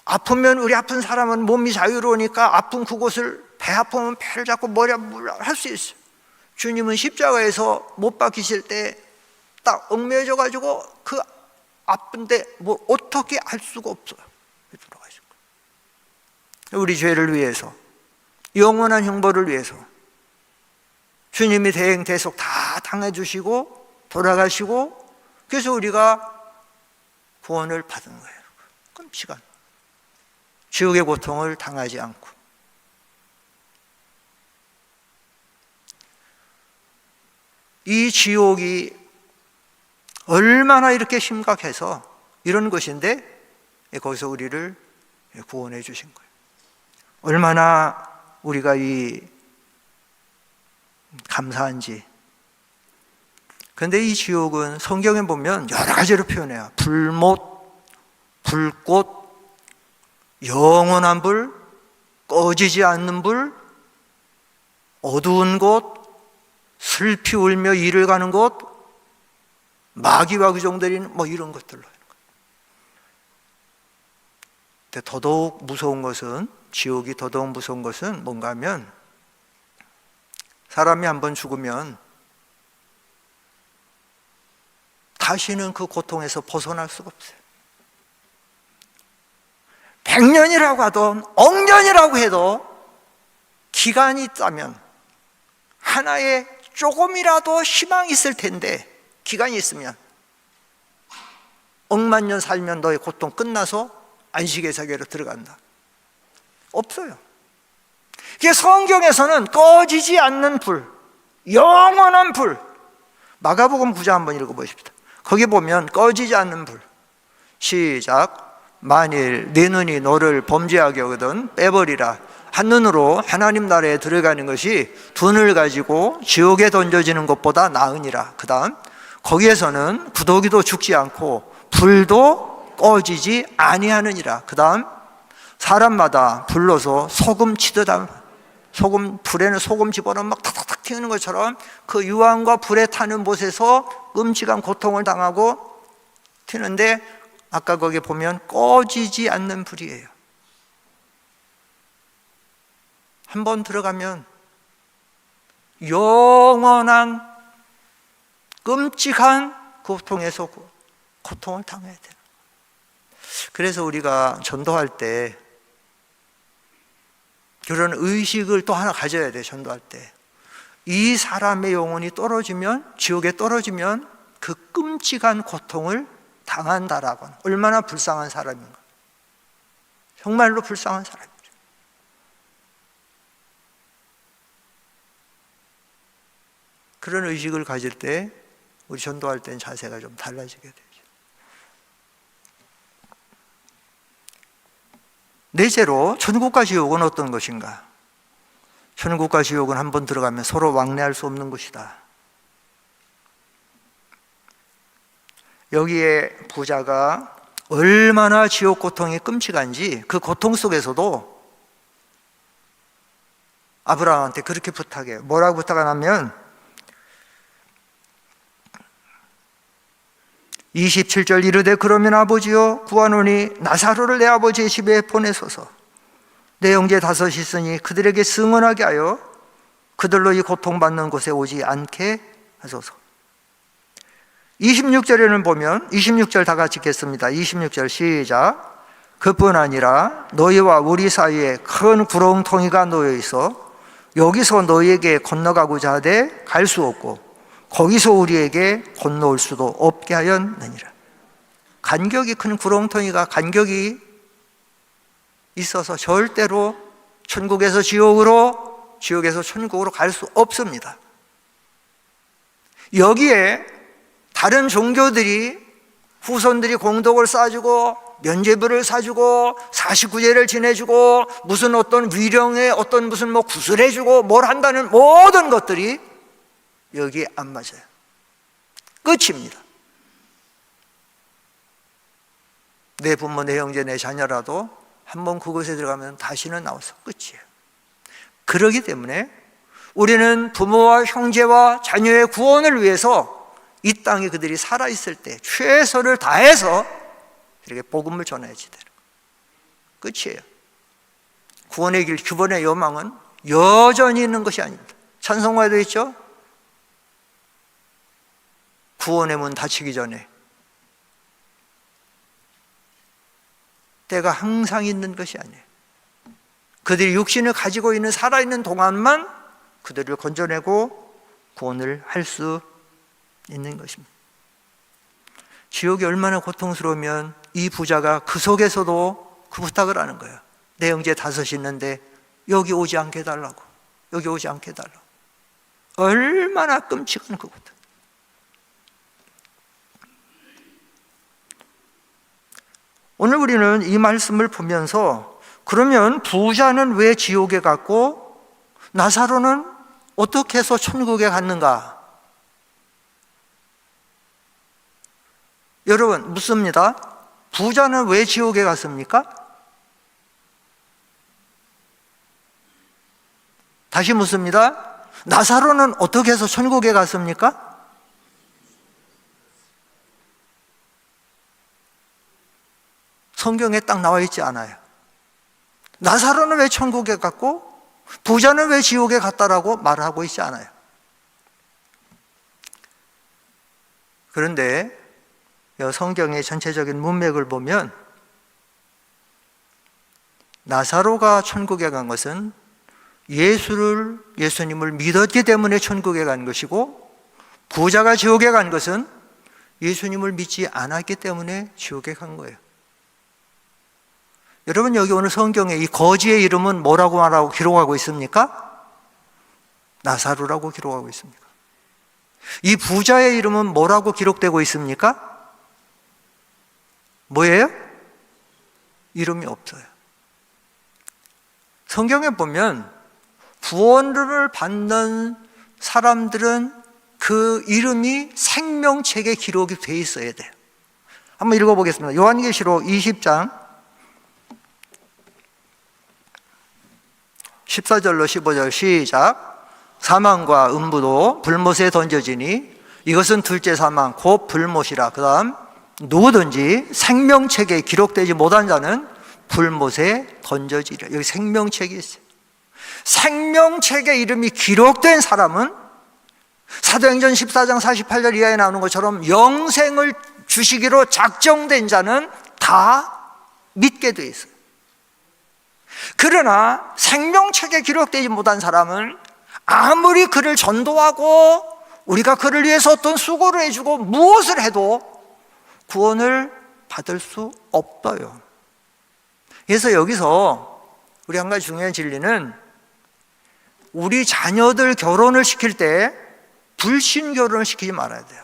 아프면 우리 아픈 사람은 몸이 자유로우니까 아픈 그곳을 배 아프면 배를 잡고 머리 아프면 할 수 있어요. 주님은 십자가에서 못 박히실 때 딱 얽매여져 가지고 그 아픈데 뭐 어떻게 알 수가 없어요. 돌아가신 거예요. 우리 죄를 위해서, 영원한 형벌을 위해서 주님이 대행대속 다 당해주시고 돌아가시고, 그래서 우리가 구원을 받은 거예요. 끔찍한 지옥의 고통을 당하지 않고. 이 지옥이 얼마나 이렇게 심각해서 이런 것인데 거기서 우리를 구원해 주신 거예요. 얼마나 우리가 이 감사한지. 그런데 이 지옥은 성경에 보면 여러 가지로 표현해요. 불못, 불꽃, 영원한 불, 꺼지지 않는 불, 어두운 곳, 슬피 울며 이를 가는 곳, 마귀와 그종들인 뭐 이런 것들로 하는 거예요. 근데 더더욱 무서운 것은, 지옥이 더더욱 무서운 것은 뭔가 하면, 사람이 한번 죽으면 다시는 그 고통에서 벗어날 수가 없어요. 100년이라고 하든 억년이라고 해도 기간이 있다면 하나의 조금이라도 희망이 있을 텐데, 기간이 있으면 억만 년 살면 너의 고통 끝나서 안식의 세계로 들어간다. 없어요. 성경에서는 꺼지지 않는 불, 영원한 불. 마가복음 9장 한번 읽어보십시다. 거기 보면 꺼지지 않는 불. 시작. 만일 네 눈이 너를 범죄하게 하거든 빼버리라. 한눈으로 하나님 나라에 들어가는 것이 두 눈을 가지고 지옥에 던져지는 것보다 나으니라. 그 다음 거기에서는 구더기도 죽지 않고 불도 꺼지지 아니하느니라. 그 다음 사람마다 불러서 소금 치듯 소금, 불에는 소금 집어넣으면 막 탁탁탁 튀는 것처럼 그 유황과 불에 타는 곳에서 끔찍한 고통을 당하고 튀는데, 아까 거기 보면 꺼지지 않는 불이에요. 한번 들어가면 영원한 끔찍한 고통에서 고통을 당해야 돼요. 그래서 우리가 전도할 때 그런 의식을 또 하나 가져야 돼요. 전도할 때 이 사람의 영혼이 떨어지면, 지옥에 떨어지면 그 끔찍한 고통을 당한다라고 하는, 얼마나 불쌍한 사람인가. 정말로 불쌍한 사람이죠. 그런 의식을 가질 때 우리 전도할 때는 자세가 좀 달라지게 되죠. 넷째로, 천국과 지옥은 어떤 것인가? 천국과 지옥은 한번 들어가면 서로 왕래할 수 없는 것이다. 여기에 부자가 얼마나 지옥 고통이 끔찍한지 그 고통 속에서도 아브라함한테 그렇게 부탁해요. 뭐라고 부탁하냐면 27절 이르되 그러면 아버지여 구하노니 나사로를 내 아버지의 집에 보내소서. 내 형제 5이 있으니 그들에게 승언하게 하여 그들로 이 고통받는 곳에 오지 않게 하소서. 26절에는 보면, 26절 다 같이 읽겠습니다. 26절 시작. 그뿐 아니라 너희와 우리 사이에 큰 구렁텅이가 놓여 있어 여기서 너희에게 건너가고자 하되 갈 수 없고 거기서 우리에게 건너올 수도 없게 하였느니라. 간격이 큰 구렁텅이가 간격이 있어서 절대로 천국에서 지옥으로, 지옥에서 천국으로 갈 수 없습니다. 여기에 다른 종교들이 후손들이 공덕을 쌓아주고 면죄부를 사주고 49제를 지내주고 무슨 어떤 위령에 어떤 무슨 뭐 구슬해주고 뭘 한다는 모든 것들이 여기에 안 맞아요. 끝입니다. 내 부모, 내 형제, 내 자녀라도 한번 그곳에 들어가면 다시는 나와서 끝이에요. 그렇기 때문에 우리는 부모와 형제와 자녀의 구원을 위해서 이 땅에 그들이 살아있을 때 최선을 다해서 이렇게 복음을 전해야지 되는 거예요. 끝이에요. 구원의 길, 구원의 여망은 여전히 있는 것이 아닙니다. 찬송가에도 있죠? 구원의 문 닫히기 전에 때가 항상 있는 것이 아니에요. 그들이 육신을 가지고 있는 살아있는 동안만 그들을 건져내고 구원을 할 수 있는 것입니다. 지옥이 얼마나 고통스러우면 이 부자가 그 속에서도 그 부탁을 하는 거예요. 내 형제 5 있는데 여기 오지 않게 해달라고. 여기 오지 않게 해달라고. 얼마나 끔찍한 그것들. 오늘 우리는 이 말씀을 보면서 그러면 부자는 왜 지옥에 갔고 나사로는 어떻게 해서 천국에 갔는가? 여러분 묻습니다. 부자는 왜 지옥에 갔습니까? 다시 묻습니다. 나사로는 어떻게 해서 천국에 갔습니까? 성경에 딱 나와 있지 않아요. 나사로는 왜 천국에 갔고 부자는 왜 지옥에 갔다라고 말하고 있지 않아요. 그런데 성경의 전체적인 문맥을 보면 나사로가 천국에 간 것은 예수님을 믿었기 때문에 천국에 간 것이고 부자가 지옥에 간 것은 예수님을 믿지 않았기 때문에 지옥에 간 거예요. 여러분 여기 오늘 성경에 이 거지의 이름은 뭐라고 말하고 기록하고 있습니까? 나사로라고 기록하고 있습니다. 이 부자의 이름은 뭐라고 기록되고 있습니까? 뭐예요? 이름이 없어요. 성경에 보면 구원을 받는 사람들은 그 이름이 생명책에 기록이 돼 있어야 돼요. 한번 읽어보겠습니다. 요한계시록 20장 14절로 15절 시작. 사망과 음부도 불못에 던져지니 이것은 둘째 사망 곧 불못이라. 그 다음 누구든지 생명책에 기록되지 못한 자는 불못에 던져지리라. 여기 생명책이 있어요. 생명책에 이름이 기록된 사람은 사도행전 14장 48절 이하에 나오는 것처럼 영생을 주시기로 작정된 자는 다 믿게 돼 있어요. 그러나 생명책에 기록되지 못한 사람은 아무리 그를 전도하고 우리가 그를 위해서 어떤 수고를 해주고 무엇을 해도 구원을 받을 수 없어요. 그래서 여기서 우리 한 가지 중요한 진리는 우리 자녀들 결혼을 시킬 때 불신 결혼을 시키지 말아야 돼요.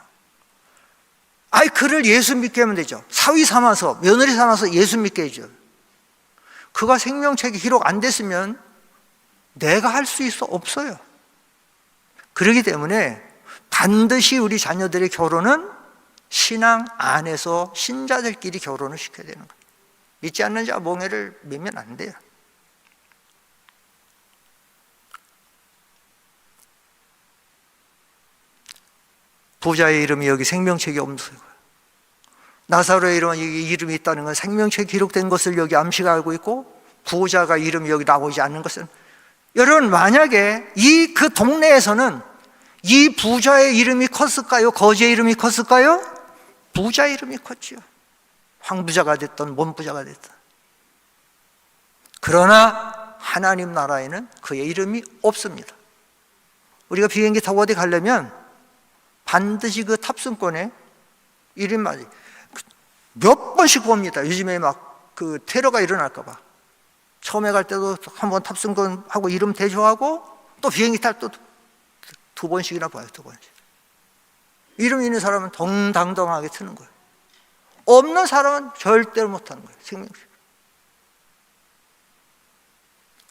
아이 그를 예수 믿게 하면 되죠. 사위 삼아서 며느리 삼아서 예수 믿게 해줘. 그가 생명책에 기록 안 됐으면 내가 할 수 있어 없어요. 그렇기 때문에 반드시 우리 자녀들의 결혼은 신앙 안에서 신자들끼리 결혼을 시켜야 되는 거예요. 믿지 않는 자 몽해를 매면 안 돼요. 부자의 이름이 여기 생명책에 없어요. 나사로의 이름은 여기 이름이 있다는 건 생명책에 기록된 것을 여기 암시가 알고 있고 부자가 이름이 여기 나오지 않는 것은 여러분 만약에 그 동네에서는 이 부자의 이름이 컸을까요? 거지의 이름이 컸을까요? 부자의 이름이 컸지요. 황부자가 됐든 몸부자가 됐든. 그러나 하나님 나라에는 그의 이름이 없습니다. 우리가 비행기 타고 어디 가려면 반드시 그 탑승권에 이름만 몇 번씩 봅니다. 요즘에 막 그 테러가 일어날까 봐. 처음에 갈 때도 한번 탑승권하고 이름 대조하고 또 비행기 탈 때 또 2번씩이나 봐요. 2번씩. 이름 있는 사람은 동당당하게 트는 거예요. 없는 사람은 절대로 못하는 거예요. 생명식.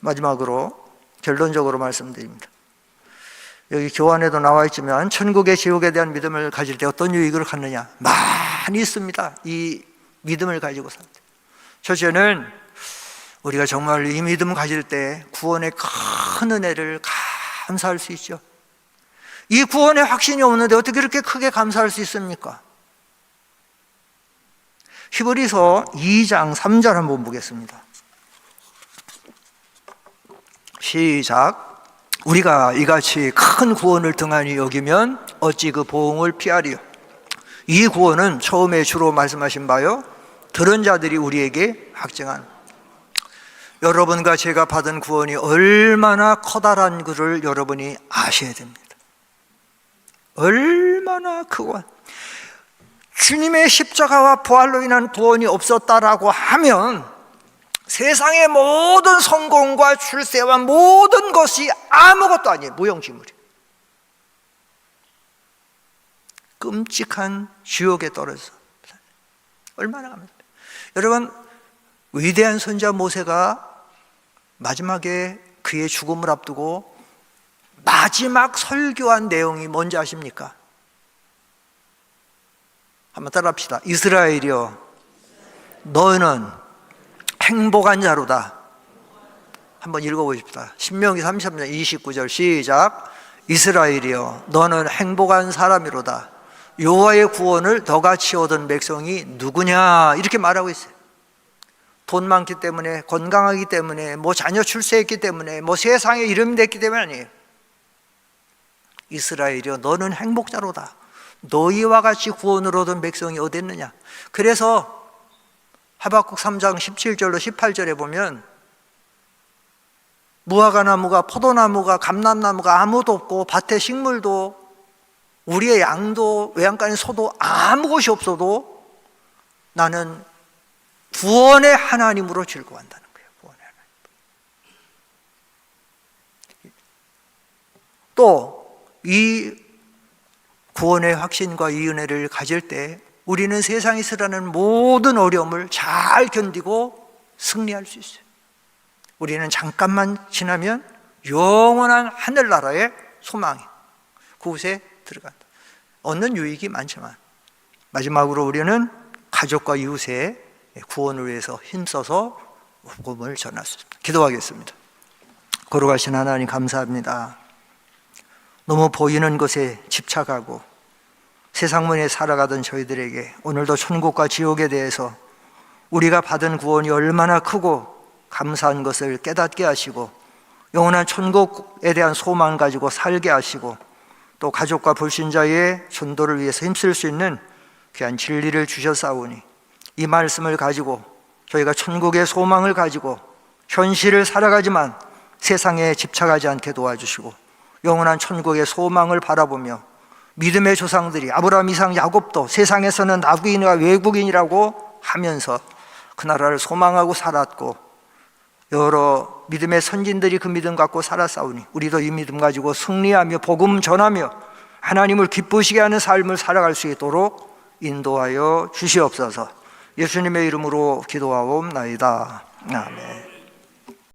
마지막으로 결론적으로 말씀드립니다. 여기 교환에도 나와 있지만 천국의 지옥에 대한 믿음을 가질 때 어떤 유익을 갖느냐? 많이 있습니다. 이 믿음을 가지고 살 때. 첫째는 우리가 정말 이 믿음을 가질 때 구원의 큰 은혜를 감사할 수 있죠. 이 구원의 확신이 없는데 어떻게 그렇게 크게 감사할 수 있습니까? 히브리서 2장 3절 한번 보겠습니다. 시작. 우리가 이같이 큰 구원을 등한히 여기면 어찌 그 보응을 피하리요. 이 구원은 처음에 주로 말씀하신 바요 들은 자들이 우리에게 확증한, 여러분과 제가 받은 구원이 얼마나 커다란 것을 여러분이 아셔야 됩니다. 얼마나 크고, 주님의 십자가와 부활로 인한 구원이 없었다라고 하면 세상의 모든 성공과 출세와 모든 것이 아무것도 아니에요. 무용지물이에요. 끔찍한 지옥에 떨어져 얼마나 갑니다. 여러분, 위대한 선자 모세가 마지막에 그의 죽음을 앞두고 마지막 설교한 내용이 뭔지 아십니까? 한번 따라합시다. 이스라엘이여, 너는 행복한 자로다. 한번 읽어보십시다. 신명기 33장 29절 시작. 이스라엘이여, 너는 행복한 사람이로다. 여호와의 구원을 너같이 얻은 백성이 누구냐, 이렇게 말하고 있어요. 돈 많기 때문에, 건강하기 때문에, 자녀 출세했기 때문에, 세상에 이름이 됐기 때문에 아니에요. 이스라엘이여, 너는 행복자로다. 너희와 같이 구원을 얻은 백성이 어디 있느냐. 그래서 하박국 3장 17절로 18절에 보면 무화과나무가, 포도나무가, 감람나무가 아무도 없고 밭에 식물도, 우리의 양도, 외양간의 소도 아무 곳이 없어도 나는 구원의 하나님으로 즐거워한다는 거예요. 구원의 하나님. 또 이 구원의 확신과 이 은혜를 가질 때 우리는 세상에서 일어나는 모든 어려움을 잘 견디고 승리할 수 있어요. 우리는 잠깐만 지나면 영원한 하늘나라의 소망이 그곳에 들어간다. 얻는 유익이 많지만 마지막으로 우리는 가족과 이웃의 구원을 위해서 힘써서 복음을 전할 수 있습니다. 기도하겠습니다. 거룩하신 하나님, 감사합니다. 너무 보이는 것에 집착하고 세상문에 살아가던 저희들에게 오늘도 천국과 지옥에 대해서 우리가 받은 구원이 얼마나 크고 감사한 것을 깨닫게 하시고 영원한 천국에 대한 소망을 가지고 살게 하시고 또 가족과 불신자의 전도를 위해서 힘쓸 수 있는 귀한 진리를 주셨사오니 이 말씀을 가지고 저희가 천국의 소망을 가지고 현실을 살아가지만 세상에 집착하지 않게 도와주시고 영원한 천국의 소망을 바라보며 믿음의 조상들이 아브라함, 이삭, 야곱도 세상에서는 나귀인과 외국인이라고 하면서 그 나라를 소망하고 살았고 여러 믿음의 선진들이 그 믿음 갖고 살아싸우니 우리도 이 믿음 가지고 승리하며 복음 전하며 하나님을 기쁘시게 하는 삶을 살아갈 수 있도록 인도하여 주시옵소서. 예수님의 이름으로 기도하옵나이다. 아멘.